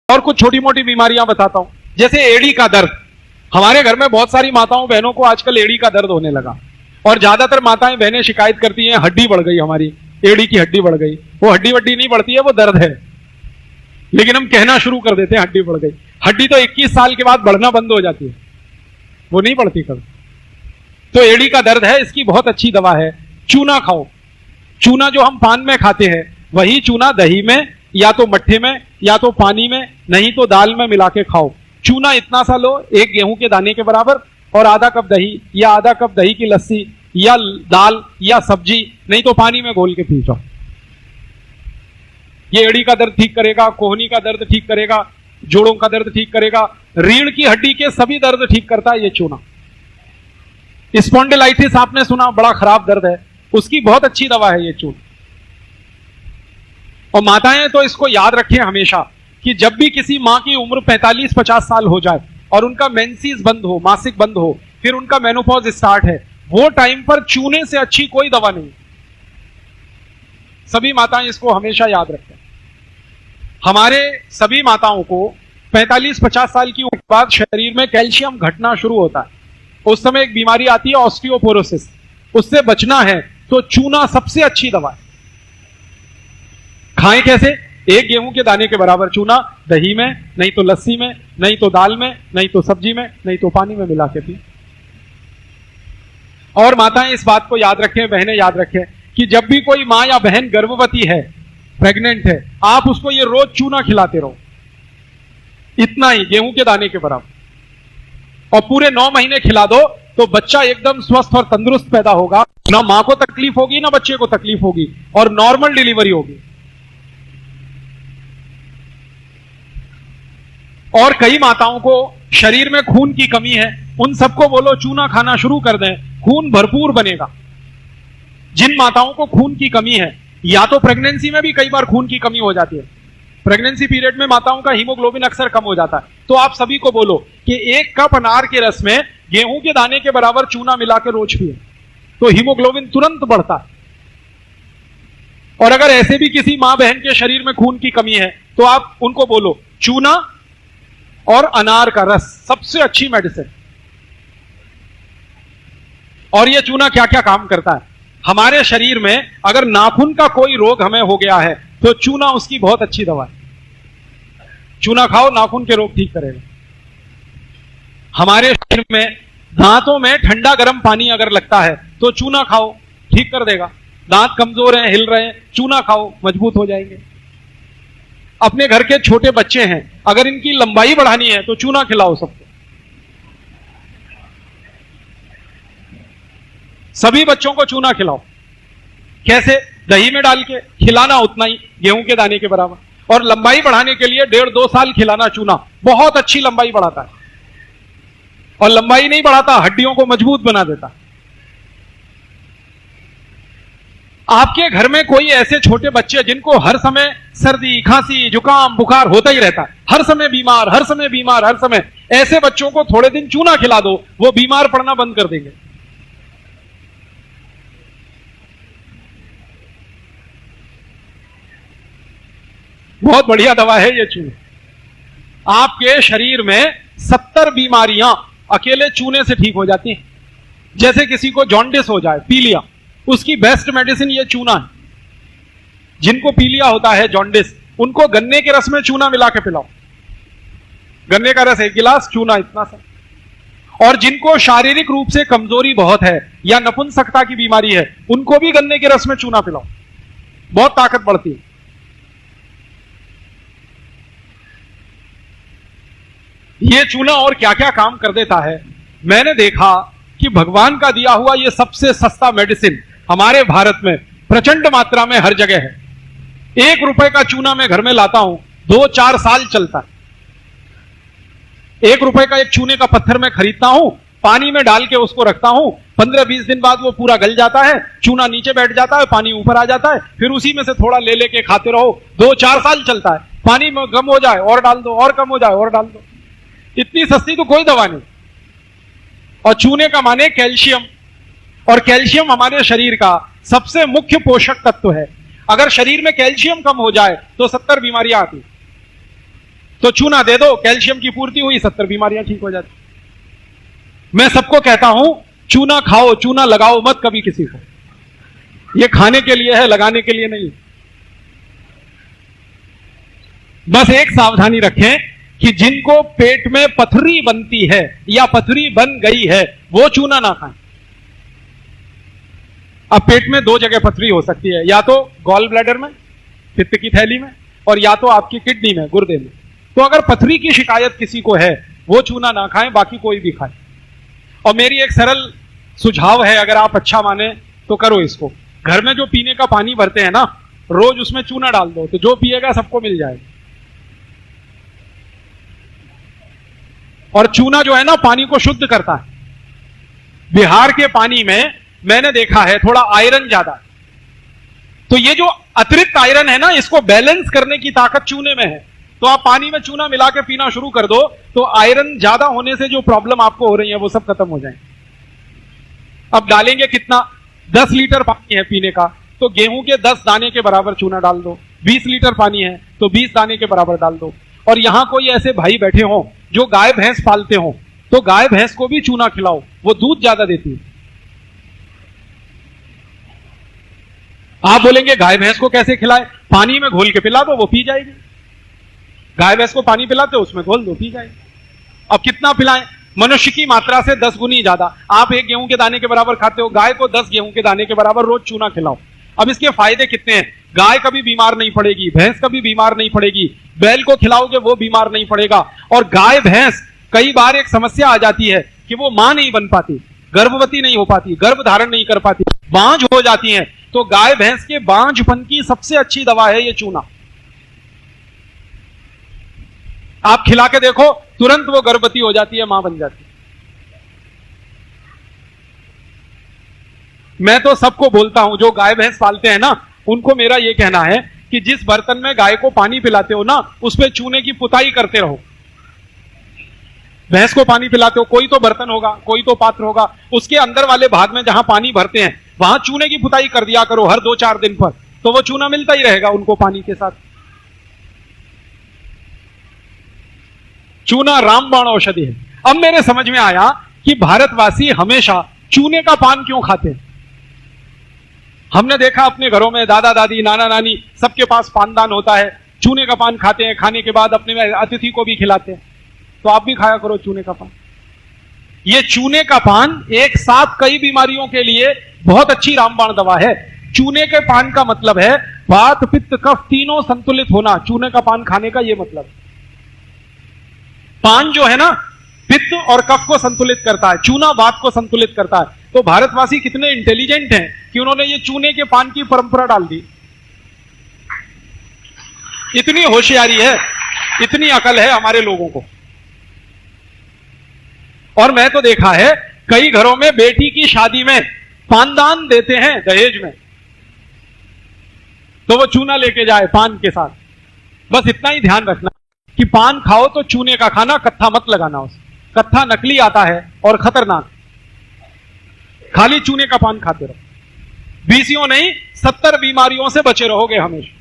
और कुछ छोटी मोटी बीमारियां बताता हूं, जैसे एड़ी का दर्द। हमारे घर में बहुत सारी माताओं बहनों को आजकल एड़ी का दर्द होने लगा, और ज्यादातर माताएं बहनें शिकायत करती हैं हड्डी बढ़ गई, हमारी एड़ी की हड्डी बढ़ गई। वो हड्डी वड्डी नहीं बढ़ती है, वो दर्द है, लेकिन हम कहना शुरू कर देते हैं हड्डी बढ़ गई। हड्डी तो 21 साल के बाद बढ़ना बंद हो जाती है, वो नहीं बढ़ती कभी। तो एड़ी का दर्द है, इसकी बहुत अच्छी दवा है, चूना खाओ। चूना जो हम पान में खाते हैं, वही चूना दही में या तो मट्ठे में या तो पानी में, नहीं तो दाल में मिला के खाओ। चूना इतना सा लो, एक गेहूं के दाने के बराबर, और आधा कप दही या आधा कप दही की लस्सी या दाल या सब्जी, नहीं तो पानी में घोल के पी जाओ। ये एड़ी का दर्द ठीक करेगा, कोहनी का दर्द ठीक करेगा, जोड़ों का दर्द ठीक करेगा, रीढ़ की हड्डी के सभी दर्द ठीक करता है ये चूना। स्पॉन्डिलाइटिस आपने सुना, बड़ा खराब दर्द है, उसकी बहुत अच्छी दवा है ये चूना। और माताएं तो इसको याद रखें हमेशा कि जब भी किसी मां की उम्र 45-50 साल हो जाए और उनका मेंसेस बंद हो, मासिक बंद हो, फिर उनका मेनोपॉज स्टार्ट है, वो टाइम पर चूने से अच्छी कोई दवा नहीं। सभी माताएं इसको हमेशा याद रखें। हमारे सभी माताओं को 45-50 साल की उम्र के बाद शरीर में कैल्शियम घटना शुरू होता है। उस समय एक बीमारी आती है ऑस्टियोपोरोसिस, उससे बचना है तो चूना सबसे अच्छी दवा है। खाएं कैसे? एक गेहूं के दाने के बराबर चूना दही में, नहीं तो लस्सी में, नहीं तो दाल में, नहीं तो सब्जी में, नहीं तो पानी में मिला के पिए। और माताएं इस बात को याद रखें, बहनें याद रखें कि जब भी कोई मां या बहन गर्भवती है, प्रेग्नेंट है, आप उसको ये रोज चूना खिलाते रहो, इतना ही गेहूं के दाने के बराबर, और पूरे 9 महीने खिला दो तो बच्चा एकदम स्वस्थ और तंदुरुस्त पैदा होगा। ना मां को तकलीफ होगी ना बच्चे को तकलीफ होगी, और नॉर्मल डिलीवरी होगी। और कई माताओं को शरीर में खून की कमी है, उन सबको बोलो चूना खाना शुरू कर दें, खून भरपूर बनेगा। जिन माताओं को खून की कमी है, या तो प्रेगनेंसी में भी कई बार खून की कमी हो जाती है, प्रेगनेंसी पीरियड में माताओं का हीमोग्लोबिन अक्सर कम हो जाता है, तो आप सभी को बोलो कि 1 कप अनार के रस में गेहूं के दाने के बराबर चूना मिला के रोज पिए, तो हीमोग्लोबिन तुरंत बढ़ता है। और अगर ऐसे भी किसी मां बहन के शरीर में खून की कमी है, तो आप उनको बोलो चूना और अनार का रस सबसे अच्छी मेडिसिन। और यह चूना क्या क्या काम करता है? हमारे शरीर में अगर नाखून का कोई रोग हमें हो गया है, तो चूना उसकी बहुत अच्छी दवा है। चूना खाओ, नाखून के रोग ठीक करेगा। हमारे शरीर में दांतों में ठंडा गर्म पानी अगर लगता है, तो चूना खाओ, ठीक कर देगा। दांत कमजोर हैं, हिल रहे हैं, चूना खाओ, मजबूत हो जाएंगे। अपने घर के छोटे बच्चे हैं, अगर इनकी लंबाई बढ़ानी है तो चूना खिलाओ सबको। सभी बच्चों को चूना खिलाओ। कैसे? दही में डाल के खिलाना, उतना ही गेहूं के दाने के बराबर। और लंबाई बढ़ाने के लिए 1.5-2 साल खिलाना चूना, बहुत अच्छी लंबाई बढ़ाता है। और लंबाई नहीं बढ़ाता, हड्डियों को मजबूत बना देता। आपके घर में कोई ऐसे छोटे बच्चे जिनको हर समय सर्दी, खांसी, जुकाम, बुखार होता ही रहता है, हर समय बीमार, हर समय बीमार, हर समय, ऐसे बच्चों को थोड़े दिन चूना खिला दो, वो बीमार पड़ना बंद कर देंगे। बहुत बढ़िया दवा है ये चूना। आपके शरीर में 70 बीमारियां अकेले चूने से ठीक हो जाती हैं। जैसे किसी को जॉन्डिस हो जाए, पीलिया, उसकी बेस्ट मेडिसिन ये चूना है। जिनको पीलिया होता है, जॉन्डिस, उनको गन्ने के रस में चूना मिला के पिलाओ। गन्ने का रस 1 गिलास, चूना इतना सा। और जिनको शारीरिक रूप से कमजोरी बहुत है या नपुंसकता की बीमारी है, उनको भी गन्ने के रस में चूना पिलाओ, बहुत ताकत बढ़ती है। ये चूना और क्या क्या काम कर देता है? मैंने देखा कि भगवान का दिया हुआ ये सबसे सस्ता मेडिसिन हमारे भारत में प्रचंड मात्रा में हर जगह है। 1 रुपए का चूना मैं घर में लाता हूं, 2-4 साल चलता है। 1 रुपए का एक चूने का पत्थर मैं खरीदता हूं, पानी में डाल के उसको रखता हूं, 15-20 दिन बाद वो पूरा गल जाता है, चूना नीचे बैठ जाता है, पानी ऊपर आ जाता है, फिर उसी में से थोड़ा ले लेके खाते रहो, 2-4 साल चलता है। पानी में कम हो जाए और डाल दो, और कम हो जाए और डाल दो। इतनी सस्ती तो कोई दवा नहीं। और चूने का माने कैल्शियम, और कैल्शियम हमारे शरीर का सबसे मुख्य पोषक तत्व है। अगर शरीर में कैल्शियम कम हो जाए तो 70 बीमारियां आती। तो चूना दे दो, कैल्शियम की पूर्ति हुई, 70 बीमारियां ठीक हो जाती। मैं सबको कहता हूं चूना खाओ, चूना लगाओ मत कभी किसी को, ये खाने के लिए है, लगाने के लिए नहीं। बस एक सावधानी रखें कि जिनको पेट में पथरी बनती है या पथरी बन गई है वो चूना ना खाएं। अब पेट में दो जगह पथरी हो सकती है, या तो गॉल ब्लैडर में, पित्त की थैली में, और या तो आपकी किडनी में, गुर्दे में। तो अगर पथरी की शिकायत किसी को है वो चूना ना खाएं, बाकी कोई भी खाए। और मेरी एक सरल सुझाव है, अगर आप अच्छा माने तो करो इसको। घर में जो पीने का पानी भरते हैं ना, रोज उसमें चूना डाल दो, तो जो पिएगा सबको मिल जाएगा। और चूना जो है ना पानी को शुद्ध करता है। बिहार के पानी में मैंने देखा है थोड़ा आयरन ज्यादा, तो ये जो अतिरिक्त आयरन है ना, इसको बैलेंस करने की ताकत चूने में है। तो आप पानी में चूना मिला के पीना शुरू कर दो, तो आयरन ज्यादा होने से जो प्रॉब्लम आपको हो रही है वो सब खत्म हो जाएंगे। अब डालेंगे कितना? 10 लीटर पानी है पीने का, तो गेहूं के 10 दाने के बराबर चूना डाल दो। 20 लीटर पानी है तो 20 दाने के बराबर डाल दो। और यहां कोई ऐसे भाई बैठे हो जो गाय भैंस पालते हो, तो गाय भैंस को भी चूना खिलाओ, वो दूध ज्यादा देती है। आप बोलेंगे गाय भैंस को कैसे खिलाए? पानी में घोल के पिला दो, वो पी जाएगी। गाय भैंस को पानी पिलाते हो, उसमें घोल दो, पी जाएगी। अब कितना पिलाएं? मनुष्य की मात्रा से 10 गुनी ज्यादा। आप एक गेहूं के दाने के बराबर खाते हो, गाय को 10 गेहूं के दाने के बराबर रोज चूना खिलाओ। अब इसके फायदे कितने हैं? गाय कभी बीमार नहीं पड़ेगी, भैंस कभी बीमार नहीं पड़ेगी, बैल को खिलाओगे वो बीमार नहीं पड़ेगा। और गाय भैंस, कई बार एक समस्या आ जाती है कि वो मां नहीं बन पाती, गर्भवती नहीं हो पाती, गर्भ धारण नहीं कर पाती, बांझ हो जाती हैं। तो गाय भैंस के बांझपन की सबसे अच्छी दवा है ये चूना। आप खिला के देखो, तुरंत वो गर्भवती हो जाती है, मां बन जाती है। मैं तो सबको बोलता हूं जो गाय भैंस पालते हैं ना, उनको मेरा ये कहना है कि जिस बर्तन में गाय को पानी पिलाते हो ना, उस पे चूने की पुताई करते रहो। भैंस को पानी पिलाते हो, कोई तो बर्तन होगा, कोई तो पात्र होगा, उसके अंदर वाले भाग में जहां पानी भरते हैं वहां चूने की पुताई कर दिया करो हर 2-4 दिन पर, तो वो चूना मिलता ही रहेगा उनको पानी के साथ। चूना रामबाण औषधि है। अब मेरे समझ में आया कि भारतवासी हमेशा चूने का पान क्यों खाते हैं। हमने देखा अपने घरों में दादा दादी, नाना नानी, सबके पास पानदान होता है, चूने का पान खाते हैं, खाने के बाद अपने अतिथि को भी खिलाते हैं। तो आप भी खाया करो चूने का पान। ये चूने का पान एक साथ कई बीमारियों के लिए बहुत अच्छी रामबाण दवा है। चूने के पान का मतलब है वात पित्त कफ तीनों संतुलित होना। चूने का पान खाने का ये मतलब। पान जो है ना, पित्त और कफ को संतुलित करता है, चूना वात को संतुलित करता है। तो भारतवासी कितने इंटेलिजेंट हैं कि उन्होंने ये चूने के पान की परंपरा डाल दी। इतनी होशियारी है, इतनी अकल है हमारे लोगों को। और मैं तो देखा है कई घरों में बेटी की शादी में पानदान देते हैं दहेज में, तो वो चूना लेके जाए पान के साथ। बस इतना ही ध्यान रखना कि पान खाओ तो चूने का खाना, कत्था मत लगाना। उस कत्था नकली आता है और खतरनाक। खाली चूने का पान खाते रहो, 20 नहीं 70 बीमारियों से बचे रहोगे हमेशा।